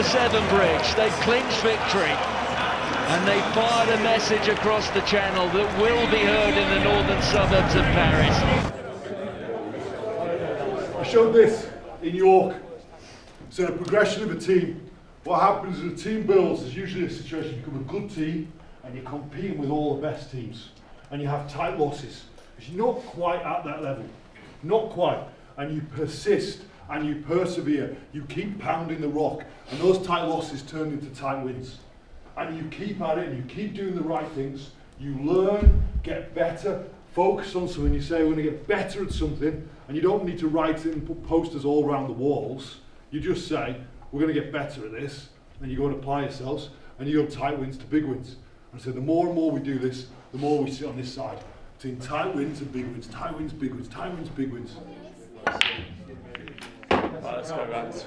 the Severn Bridge. They've clinched victory. And they fired a message across the channel that will be heard in the northern suburbs of Paris. I showed this in York. So the progression of a team. What happens as a team builds is usually a situation you become a good team and you're competing with all the best teams. And you have tight losses. Because you're not quite at that level. Not quite. And you persist and you persevere. You keep pounding the rock. And those tight losses turn into tight wins. And you keep at it and you keep doing the right things. You learn, get better, focus on something. You say, we're going to get better at something. And you don't need to write it and put posters all around the walls. You just say, we're going to get better at this. And you go and apply yourselves. And you go tight wins to big wins. And so the more and more we do this, the more we sit on this side. Between tight wins and big wins, tight wins, big wins, tight wins, big wins. Right, let's go, Rats.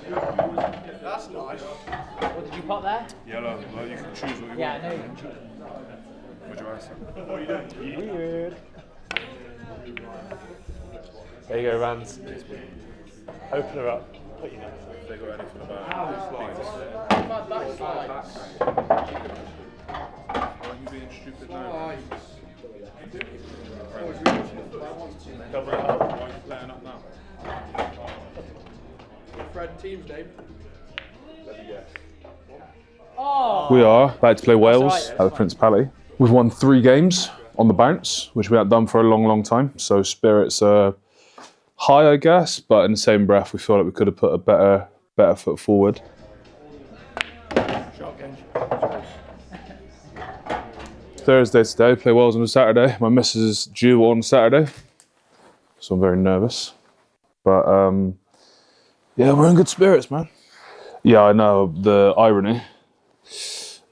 That's nice. What did you put there? Yellow. Well, you can choose what you Yeah, want. I know you can choose. What do you ask? What are you doing? Weird. There you go, Rans. Open her up. Put your nose. They got anything about Backslides. Are you being stupid now? Double it up. Why are you playing up now? Fred, team's name. Let me guess. Oh! We are about to play Wales right, at the Principality. We've won 3 games on the bounce, which we haven't done for a long, long time. So spirits are high, I guess, but in the same breath, we feel like we could have put a better foot forward. Thursday today, play Wales on a Saturday. My missus is due on Saturday, so I'm very nervous. But yeah, we're in good spirits, man. Yeah, I know the irony.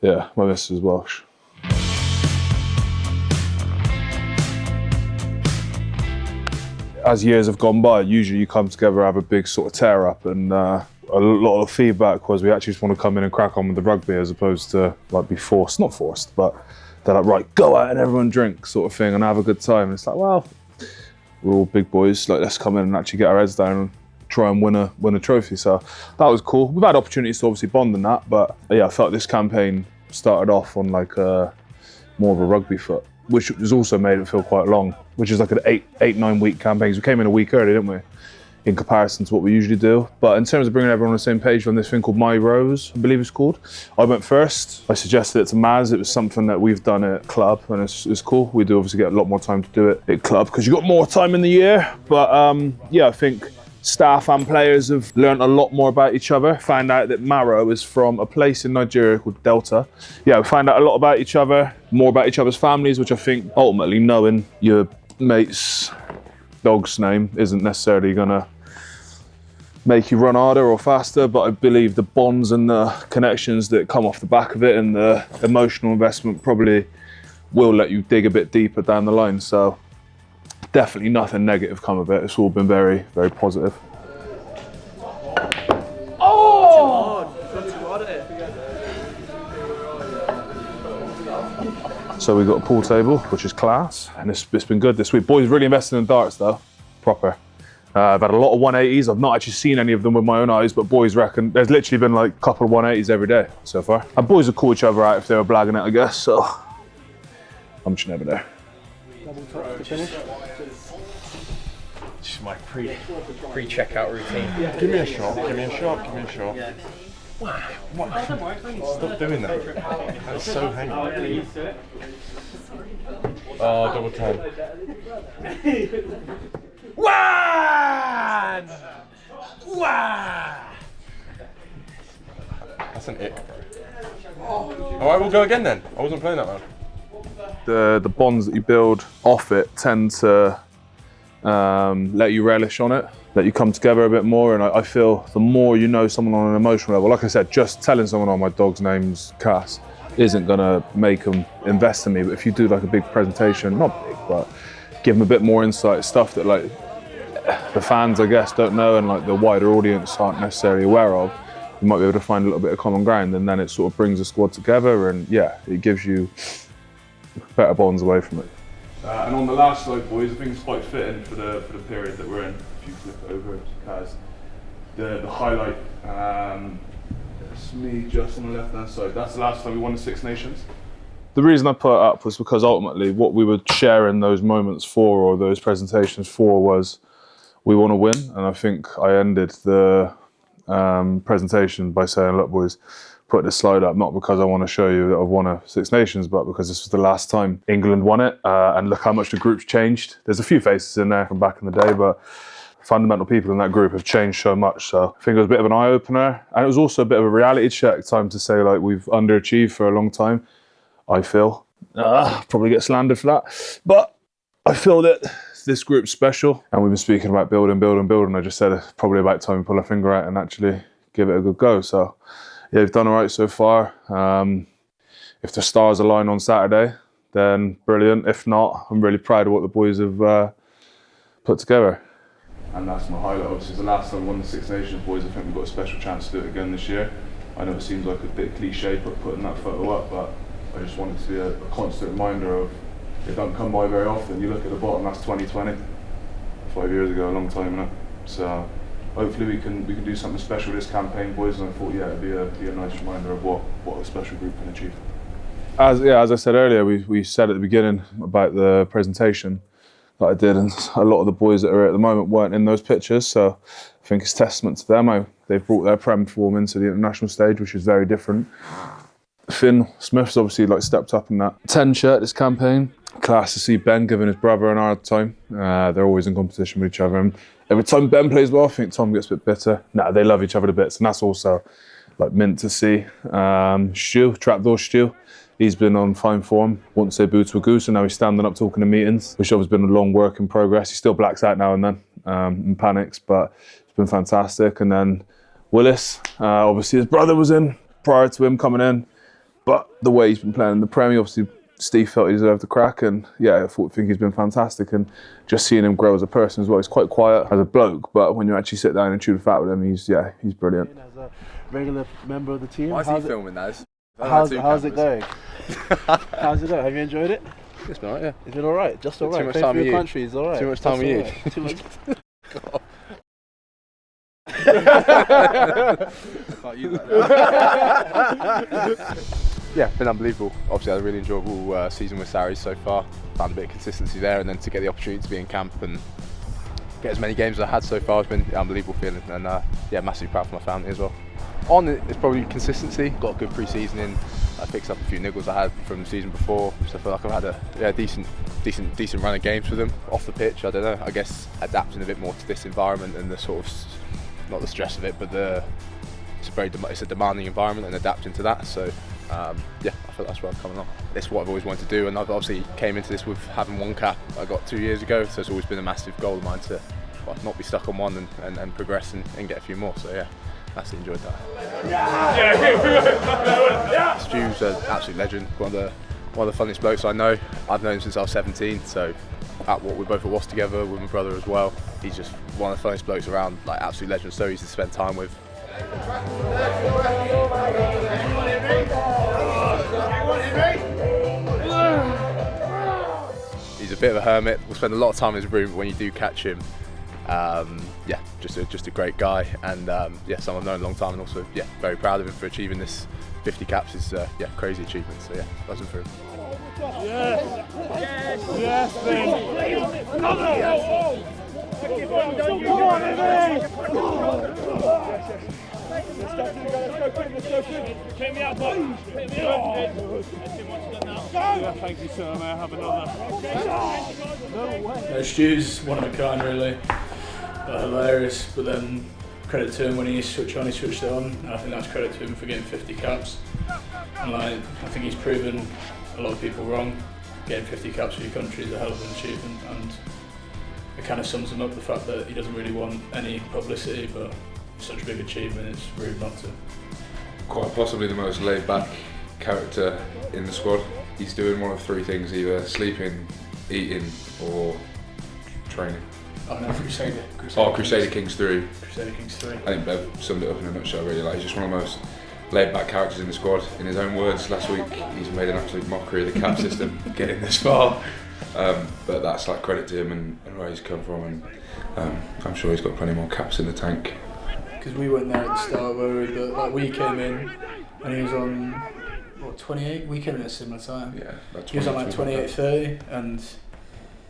Yeah, my missus is Welsh. As years have gone by, usually you come together, have a big sort of tear up, and a lot of feedback was we actually just want to come in and crack on with the rugby as opposed to like be forced, not forced, but they're like, right, go out and everyone drink sort of thing and have a good time. And it's like, well, we're all big boys, like let's come in and actually get our heads down and try and win a trophy. So that was cool. We've had opportunities to obviously bond in that, but yeah, I felt this campaign started off on like more of a rugby foot, which has also made it feel quite long, which is like an 8-9 week campaign. We came in a week early, didn't we? In comparison to what we usually do. But in terms of bringing everyone on the same page on this thing called My Rose, I believe it's called. I went first. I suggested it to Maz. It was something that we've done at club and it's cool. We do obviously get a lot more time to do it at club because you've got more time in the year. But yeah, I think staff and players have learned a lot more about each other. Found out that Maro is from a place in Nigeria called Delta. Yeah, we found out a lot about each other, more about each other's families, which I think ultimately knowing your mate's dog's name isn't necessarily gonna make you run harder or faster, but I believe the bonds and the connections that come off the back of it and the emotional investment probably will let you dig a bit deeper down the line. So definitely nothing negative come of it. It's all been very, very positive. Oh! Too hard at it. So we've got a pool table, which is class, and it's been good this week. Boys really invested in darts though, proper. I've had a lot of 180s. I've not actually seen any of them with my own eyes, but boys reckon there's literally been like a couple of 180s every day so far. And boys would call each other out if they were blagging it, I guess, so I'm just never there. Double top to finish. Just my pre-checkout routine. Yeah. Give me a shot, give me a shot, give me a shot. Wow. Stop doing that. That's so handy. Oh, double 10. One! Wow! That's an ick. Alright, we'll go again then. I wasn't playing that one. The bonds that you build off it tend to let you relish on it, let you come together a bit more, and I feel the more you know someone on an emotional level, like I said, just telling someone, oh, my dog's name's Cass, isn't gonna make them invest in me, but if you do like a big presentation, not big, but give them a bit more insight, stuff that like the fans, I guess, don't know and like the wider audience aren't necessarily aware of, you might be able to find a little bit of common ground, and then it sort of brings the squad together, and yeah, it gives you better bonds away from it. And on the last slide, boys, I think it's quite fitting for the period that we're in. If you flip it over to Kaz, the highlight It's me just on the left hand side. That's the last time we won the Six Nations. The reason I put it up was because ultimately what we were sharing those moments for, or those presentations for, was we want to win. And I think I ended the presentation by saying, look boys, put this slide up not because I want to show you that I've won a Six Nations, but because this was the last time England won it, and look how much the group's changed. There's a few faces in there from back in the day, but fundamental people in that group have changed so much. So I think it was a bit of an eye-opener, and it was also a bit of a reality check, time to say like we've underachieved for a long time. I feel probably get slandered for that, but I feel that this group's special, and we've been speaking about building. I just said it's probably about time we pull our finger out and actually give it a good go. So yeah, we've done all right so far. If the stars align on Saturday, then brilliant. If not, I'm really proud of what the boys have put together. And that's my highlight. Obviously, the last time we won the Six Nations, boys, I think we've got a special chance to do it again this year. I know it seems like a bit cliche putting that photo up, but I just wanted to be a constant reminder of it don't come by very often. You look at the bottom, that's 2020, 5 years ago, a long time now. So hopefully we can do something special this campaign, boys. And I thought, yeah, it'd be a nice reminder of what a special group can achieve. As I said earlier, we said at the beginning about the presentation that I did, and a lot of the boys that are at the moment weren't in those pictures. So I think it's testament to them. They've brought their Prem form into the international stage, which is very different. Finn Smith's obviously stepped up in that 10 shirt this campaign. Class to see Ben giving his brother an hard time. They're always in competition with each other, and every time Ben plays well, I think Tom gets a bit bitter. They love each other to bits, and that's also mint to see. Trapdoor Stu, he's been on fine form. Wouldn't say boo to a goose, and now he's standing up talking to meetings, which obviously been a long work in progress. He still blacks out now and then and panics, but it's been fantastic. And then Willis, obviously his brother was in prior to him coming in, but the way he's been playing in the Premier, obviously Steve felt he deserved the crack, and yeah, I think he's been fantastic, and just seeing him grow as a person as well. He's quite quiet as a bloke, but when you actually sit down and chew the fat with him, he's brilliant. As a regular member of the team, why is he filming that? How's it going? How's it going? Have you enjoyed it? It's been alright, yeah. It's been alright, just alright. Too much time with you. Country is alright. Too much time with you. Too much. Yeah, been unbelievable. Obviously, had a really enjoyable season with Sarries so far. Found a bit of consistency there, and then to get the opportunity to be in camp and get as many games as I had so far has been an unbelievable feeling, and yeah, massively proud for my family as well. On it's probably consistency. Got a good pre-season in. I fixed up a few niggles I had from the season before, so I feel like I've had a decent run of games with them off the pitch. I don't know. I guess adapting a bit more to this environment and the sort of, not the stress of it, but it's a demanding environment, and adapting to that. So yeah, I feel that's where I'm coming on. It's what I've always wanted to do, and I've obviously came into this with having one cap I got 2 years ago, so it's always been a massive goal of mine to not be stuck on one and progress and get a few more. So yeah, massively enjoyed that. Stu's an absolute legend, one of the funniest blokes I know. I've known him since I was 17, so we're both at WAS together with my brother as well. He's just one of the funniest blokes around, absolute legend, so easy to spend time with. He's a bit of a hermit. We'll spend a lot of time in his room, but when you do catch him, yeah, just a great guy, and yeah, someone I've known a long time, and also yeah, very proud of him for achieving this 50 caps. Is yeah, crazy achievement. So yeah, buzzing for him. Yes, yes, thank you, sir. May I have another? Stu's one of a kind, really. Hilarious, but then credit to him when he switched on, he switched it on. And I think that's credit to him for getting 50 caps. And I think he's proven a lot of people wrong. Getting 50 caps for your country is a hell of an achievement, and it kind of sums him up, the fact that he doesn't really want any publicity, but such a big achievement, it's rude not to. Quite possibly the most laid-back character in the squad. He's doing one of three things: either sleeping, eating, or training. Oh no, Crusader. Crusader Kings 3. Crusader Kings 3. I think Bev summed it up in a nutshell, really. He's just one of the most laid-back characters in the squad. In his own words, last week, he's made an absolute mockery of the cap system, getting this far. But that's credit to him and where he's come from, and I'm sure he's got plenty more caps in the tank. because we weren't there at the start, were we? But like we came in and he was on what 28. We came in at a similar time. Yeah, like he was on like 28:30, and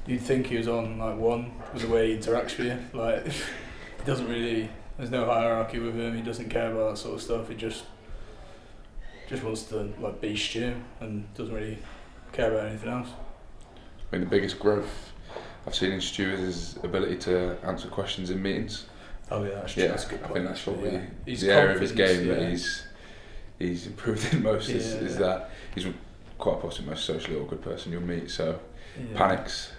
you'd think he was on like 1 with the way he interacts with you. Like he doesn't really. There's no hierarchy with him. He doesn't care about that sort of stuff. He just wants to like be Stu and doesn't really care about anything else. I mean, the biggest growth I've seen in Stu is his ability to answer questions in meetings. Oh yeah, that's a good point. I think that's probably His the area of his game confidence, that he's improved in most. Is that he's quite possibly the most socially awkward person you'll meet. So panics.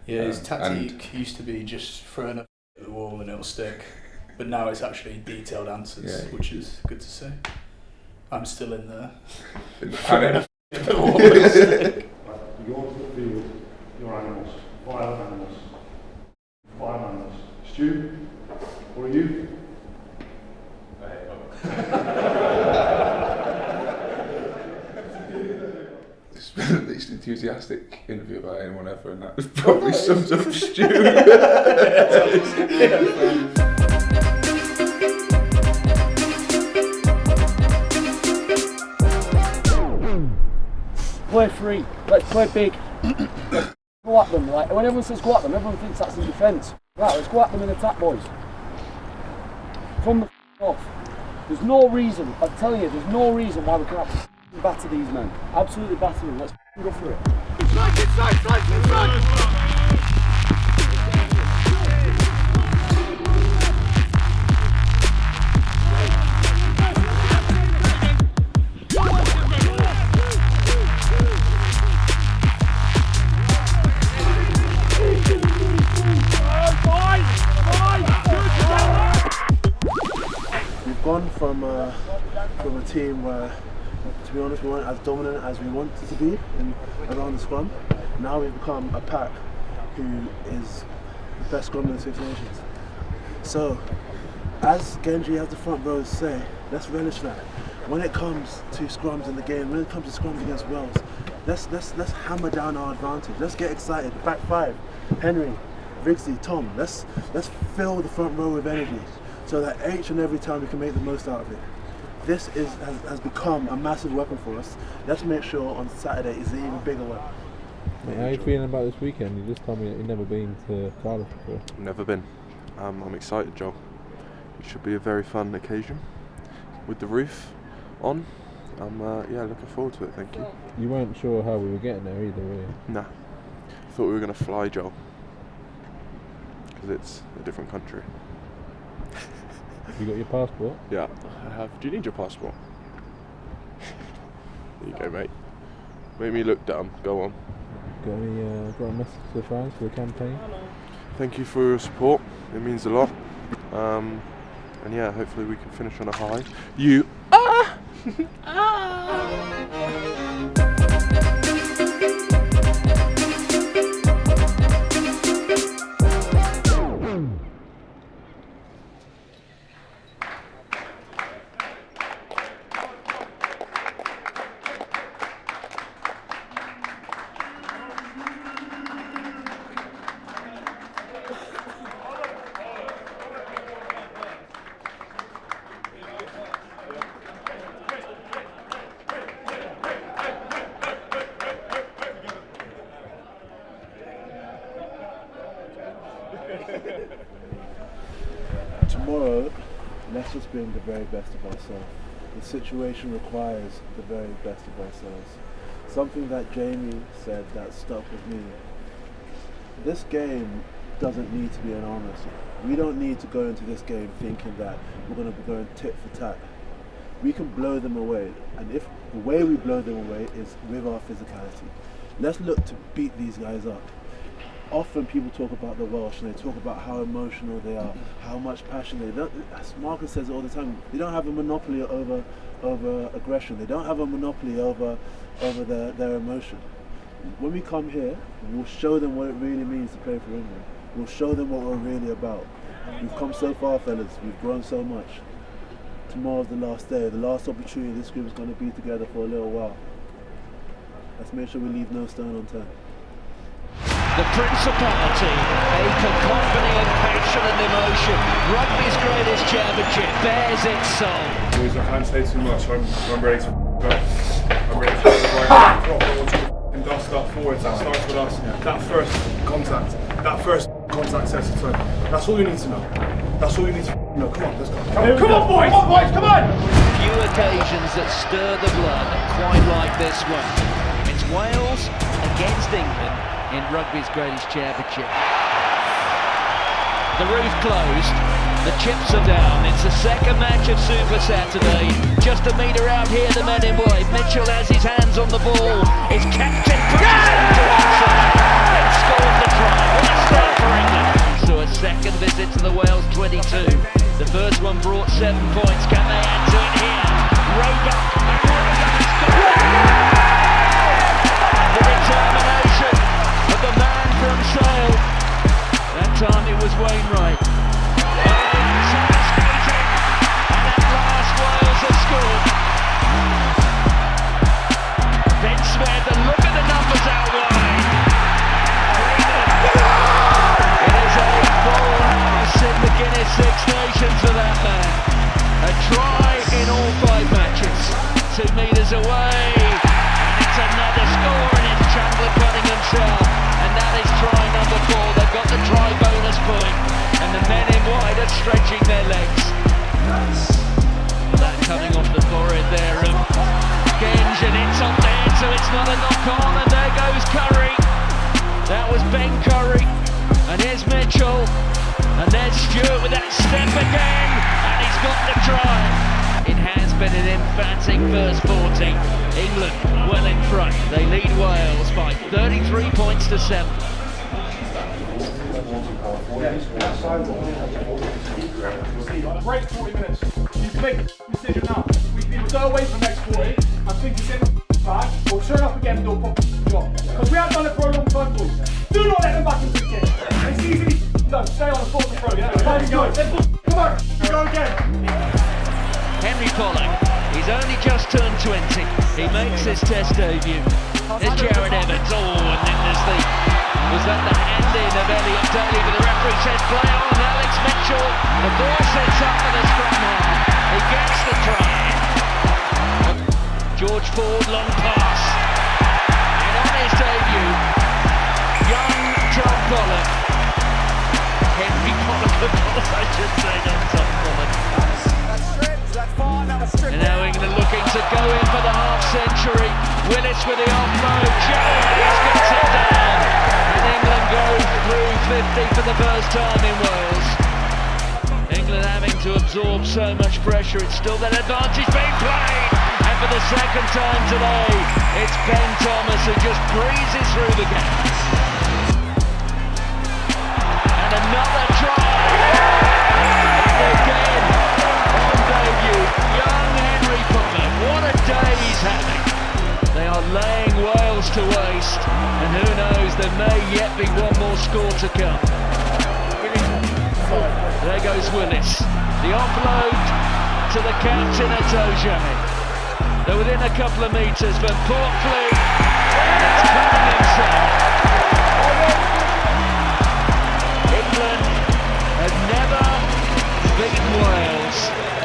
Yeah, his tactique used to be just throwing up at the wall and it'll stick, but now it's actually detailed answers, which is good to see. I'm still in there. Panic. You go onto the field, your animals, 5 animals. 5 animals. Stu, what are you? It's been the least enthusiastic interview about anyone ever, and that probably sums up Stu. Play free. Let's play big. Go at them. Like when everyone says go at them, everyone thinks that's in defence. Right, let's go at them in attack, boys. From the off. There's no reason. I'm telling you, there's no reason why we can't batter these men. Absolutely batter them. Let's go for it. Gone from a team where, to be honest, we weren't as dominant as we wanted to be around the scrum. Now we've become a pack who is the best scrum in the Six Nations. So, as Genji, as the front rows say, let's relish that. When it comes to scrums in the game, when it comes to scrums against Wales, let's hammer down our advantage. Let's get excited. Back 5, Henry, Victories, Tom. Let's fill the front row with energy, so that each and every time we can make the most out of it. This has become a massive weapon for us. Let's make sure on Saturday it's an even bigger weapon. Mate, how are you feeling about this weekend? You just told me that you've never been to Cardiff before. Never been. I'm excited, Joel. It should be a very fun occasion. With the roof on, I'm looking forward to it, thank you. You weren't sure how we were getting there either, were you? Nah. Thought we were going to fly, Joel. Because it's a different country. You got your passport? Yeah, I have. Do you need your passport? There you go, mate. Make me look dumb. Go on. Got a message to the fans for the campaign? Thank you for your support. It means a lot. And yeah, hopefully we can finish on a high. You ah! Tomorrow, let's just bring the very best of ourselves. The situation requires the very best of ourselves. Something that Jamie said that stuck with me. This game doesn't need to be an arm wrestle. We don't need to go into this game thinking that we're going to be going tit for tat. We can blow them away, and if the way we blow them away is with our physicality. Let's look to beat these guys up. Often people talk about the Welsh and they talk about how emotional they are, how much passion they don't. As Marcus says all the time, they don't have a monopoly over aggression. They don't have a monopoly over their emotion. When we come here, we'll show them what it really means to play for England. We'll show them what we're really about. We've come so far, fellas. We've grown so much. Tomorrow's the last day, the last opportunity this group is going to be together for a little while. Let's make sure we leave no stone unturned. The Principality, a cacophony of passion and emotion. Rugby's greatest championship bears its soul. Boys, I can't say too much. I'm ready to go. I'm ready to go right now. And dust up forwards. That starts with us. That first contact sets the tone. That's all you need to know. That's all you need to know. Come on, let's go. Come on, boys! Come on, boys! Come on! Few occasions that stir the blood quite like this one. It's Wales against England in rugby's greatest championship. The roof closed, the chips are down. It's the second match of Super Saturday. Just a metre out here, the men in white. Mitchell has his hands on the ball. His captain pushes him to one side and scores the try. What a start for England. So a second visit to the Wales 22. The first one brought 7 points. Can they add to it here? Roebuck and Roebuck has the determination of the man from Sale. That time it was Wainwright. And at last Wales have scored. Ben Smith, and look at the numbers out wide. It is a full house in the Guinness Six Nations for that man. A try in all 5 matches. 2 metres away. And it's another score, and it's Chandler Cunningham himself. And that is try number 4. They've got the try bonus point. And the men in white are stretching their legs. That coming off the forehead there of Genge, and it's on there, so it's not a knock on. And there goes Curry. That was Ben Curry. And here's Mitchell. And there's Stuart with that step again. And he's got the try. It has been an emphatic first 40. England well in front. They lead Wales by 33 points to 7. Break 40 minutes. You can make a decision now. We can either go away for the next 40 and think it's in the bag, or turn up again and do a proper job. Because we haven't done it for a long time, boys. Do not let them back into the game. It's easily done. Stay on the fourth and throw. Yeah, time to go. Come on, go again. Henry Pollock, he's only just turned 20. He makes his test debut. There's Jared Evans. Oh, and then there's was that the hand in of Elliot Daly, but the referee says play on. Alex Mitchell, the ball sets up for the scrum half. He gets the try. George Ford, long pass. And on his debut, young Tom Pollock. Henry Pollock, of course, I should say, not Tom Pollock. And now England looking to go in for the half century. Willis with the offload. Jones gets it down. And England go through 50 for the first time in Wales. England having to absorb so much pressure. It's still that advantage being played. And for the second time today, it's Ben Thomas who just breezes through the gaps. And another try. And again, on debut, young Henry Pollock. What a day he's having. They are laying Wales to waste, and who knows, there may yet be one more score to come. There goes Willis. The offload to the captain Atoje. They're within a couple of metres, but Portley, and it's coming himself. England have never beaten Wales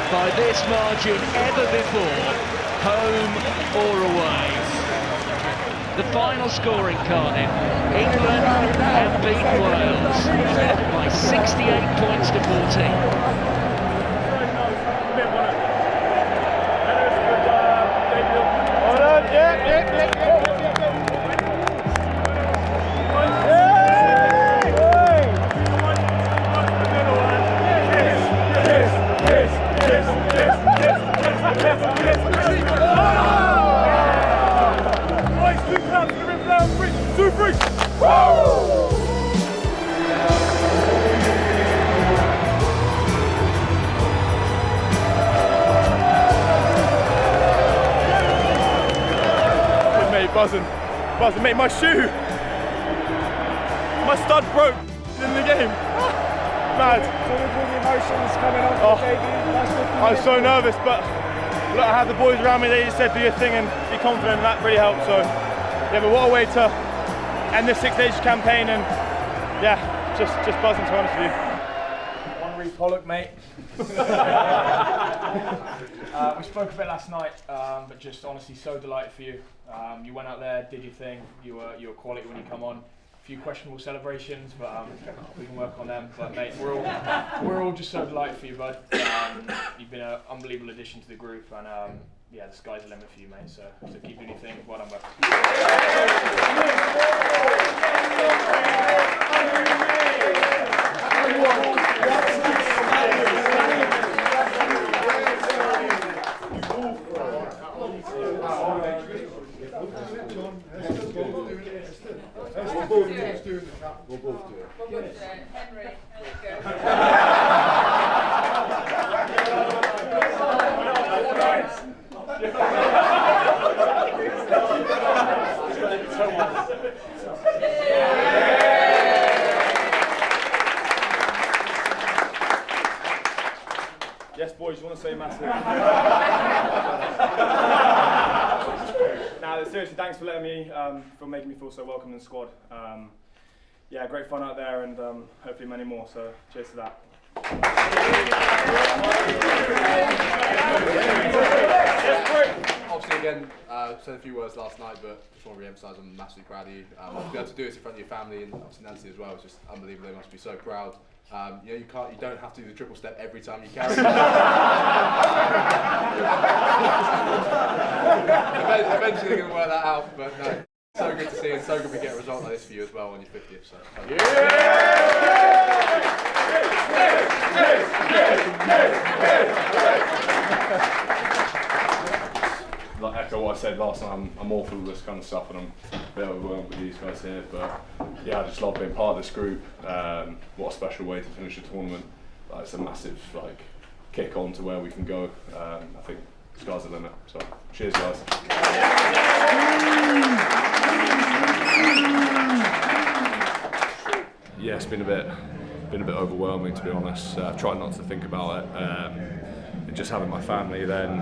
by this margin ever before, home or away. The final score in Cardiff, England have beaten Wales by 68 points to 14. Buzzing, mate, my shoe! My stud broke in the game. Mad. So with all the emotions coming off the debut, I was so nervous, but look, I had the boys around me, they just said do your thing and be confident, and that really helped. So yeah, but what a way to end this 6 Days campaign, and yeah, just buzzing, to be honest with you. Henry Pollock, mate. We spoke a bit last night, but just honestly so delighted for you. You went out there, did your thing. You were quality when you come on. A few questionable celebrations, but we can work on them. But mate, we're all just so delighted for you, bud. You've been an unbelievable addition to the group, and yeah, the sky's the limit for you, mate. So keep doing your thing. Well done, bud. We'll both do it. Henry, Yes, boys, you want to say massive? Nah, seriously, thanks for letting me, for making me feel so welcome in the squad. Yeah, great fun out there, and hopefully many more. So, cheers to that. Obviously, again, said a few words last night, but just want to re-emphasise I'm massively proud of you. To be able to do this in front of your family and obviously Nancy as well, it's just unbelievable. They must be so proud. You know, you don't have to do the triple step every time you carry. Eventually, they're going to work that out, but no. So good to see, and so good we get a result like this for you as well on your 50th. So. Like echo what I said last time, I'm all for all this kind of stuff, and I'm a bit overwhelmed with these guys here. But yeah, I just love being part of this group. What a special way to finish a tournament. It's a massive kick on to where we can go. I think the sky's the limit. So cheers, guys. Yeah, it's been a bit overwhelming, to be honest. I've tried not to think about it. Just having my family then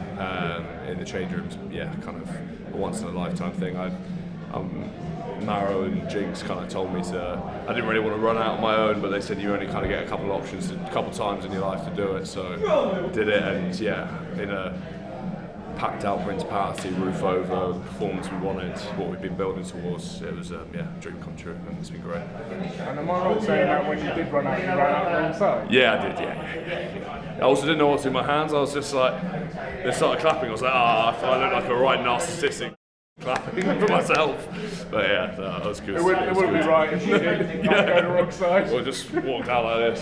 in the change rooms, yeah, kind of a once in a lifetime thing. Maro and Jinx kind of told me I didn't really want to run out on my own, but they said you only kind of get a couple of options, a couple of times in your life to do it. So did it, and yeah, in a packed out Principality, roof over, the performance we wanted, what we've been building towards, it was a dream come true, and it's been great. And am I right saying that when you did run out, you ran out alongside? Yeah, I did, yeah. I also didn't know what to do with my hands. I was just like, they started clapping. I was like, I look like a right narcissistic clapping for myself. But yeah, that was good. It wouldn't be right if you did go to the wrong side. Or just walked out like this.